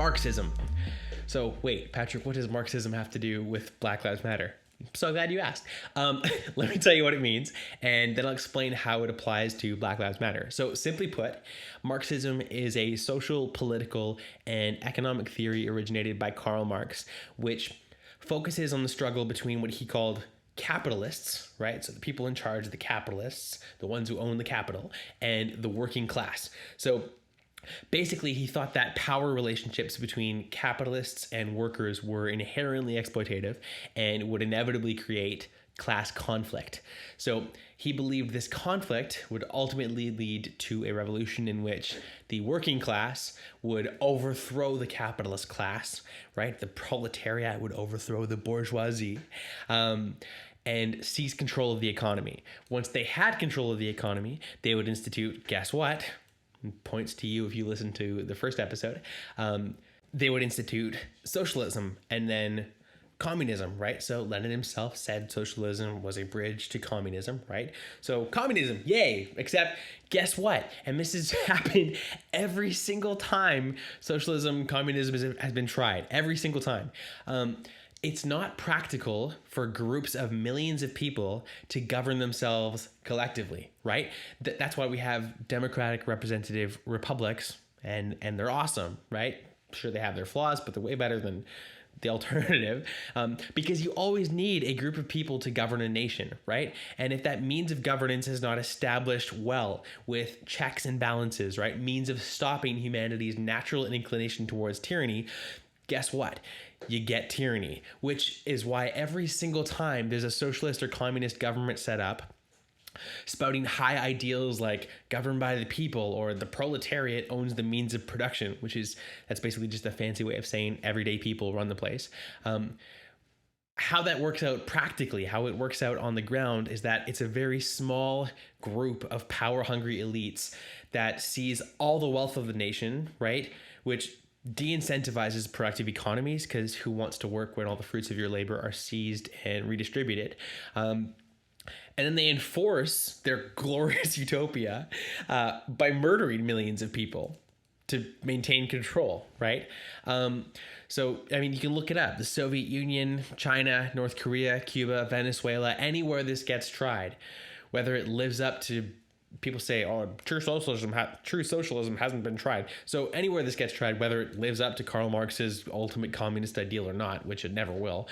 Marxism. So wait, Patrick, what does Marxism have to do with Black Lives Matter? So glad you asked. Let me tell you what it means, and then I'll explain how it applies to Black Lives Matter. So simply put, Marxism is a social, political, and economic theory originated by Karl Marx, which focuses on the struggle between what he called capitalists, right? So the people in charge of the capitalists, the ones who own the capital, and the working class. So basically, he thought that power relationships between capitalists and workers were inherently exploitative and would inevitably create class conflict. So he believed this conflict would ultimately lead to a revolution in which the working class would overthrow the capitalist class, right? The proletariat would overthrow the bourgeoisie, and seize control of the economy. Once they had control of the economy, they would institute, guess what? Points to you if you listen to the first episode. They would institute socialism and then communism, right? So Lenin himself said socialism was a bridge to communism, right? So communism, yay! Except guess what? And this has happened every single time socialism, communism has been tried. Every single time. It's not practical for groups of millions of people to govern themselves collectively, right? That's why we have democratic representative republics, and they're awesome, right? Sure, they have their flaws, but they're way better than the alternative, because you always need a group of people to govern a nation, right? And if that means of governance is not established well with checks and balances, right? Means of stopping humanity's natural inclination towards tyranny, guess what? You get tyranny, which is why every single time there's a socialist or communist government set up, spouting high ideals like governed by the people or the proletariat owns the means of production, that's basically just a fancy way of saying everyday people run the place. How that works out practically, how it works out on the ground, is that it's a very small group of power-hungry elites that seize all the wealth of the nation, right? Which de-incentivizes productive economies, because who wants to work when all the fruits of your labor are seized and redistributed? And then they enforce their glorious utopia by murdering millions of people to maintain control, right? So, I mean, you can look it up. The Soviet Union, China, North Korea, Cuba, Venezuela, anywhere this gets tried, whether it lives up to, people say, oh, true socialism hasn't been tried. So anywhere this gets tried, whether it lives up to Karl Marx's ultimate communist ideal or not, which it never will,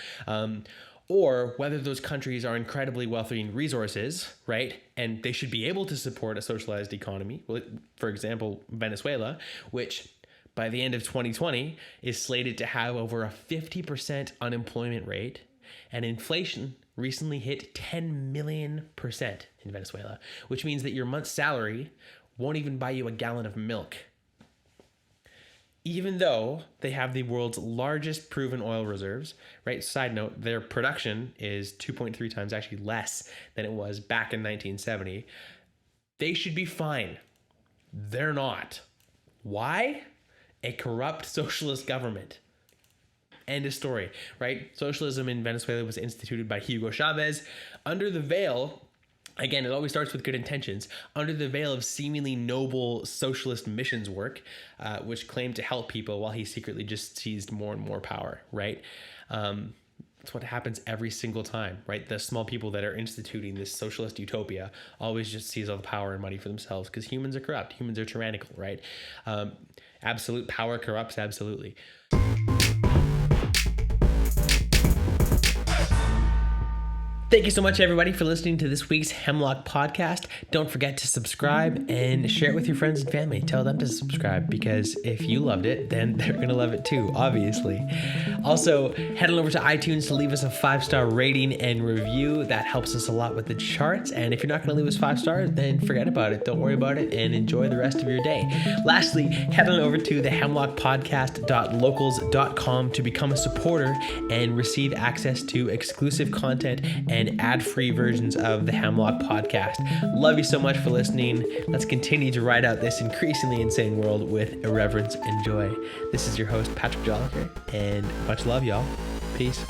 or whether those countries are incredibly wealthy in resources, right? And they should be able to support a socialized economy. Well, for example, Venezuela, which by the end of 2020 is slated to have over a 50% unemployment rate, and inflation recently hit 10 million % in Venezuela, which means that your month's salary won't even buy you a gallon of milk. Even though they have the world's largest proven oil reserves, right? Side note, their production is 2.3 times actually less than it was back in 1970. They should be fine. They're not. Why? A corrupt socialist government. End of story, right? Socialism in Venezuela was instituted by Hugo Chavez under the veil, again, it always starts with good intentions, under the veil of seemingly noble socialist missions work, which claimed to help people while he secretly just seized more and more power, right? That's what happens every single time, right? The small people that are instituting this socialist utopia always just seize all the power and money for themselves, because humans are corrupt, humans are tyrannical, right? Absolute power corrupts absolutely. Thank you so much, everybody, for listening to this week's Hemlock Podcast. Don't forget to subscribe and share it with your friends and family. Tell them to subscribe, because if you loved it, then they're going to love it too, obviously. Also, head on over to iTunes to leave us a 5-star rating and review. That helps us a lot with the charts. And if you're not going to leave us 5 stars, then forget about it. Don't worry about it and enjoy the rest of your day. Lastly, head on over to the hemlockpodcast.locals.com to become a supporter and receive access to exclusive content and ad-free versions of the Hemlock Podcast. Love you so much for listening. Let's continue to ride out this increasingly insane world with irreverence and joy. This is your host, Patrick Joliker, and much love, y'all. Peace.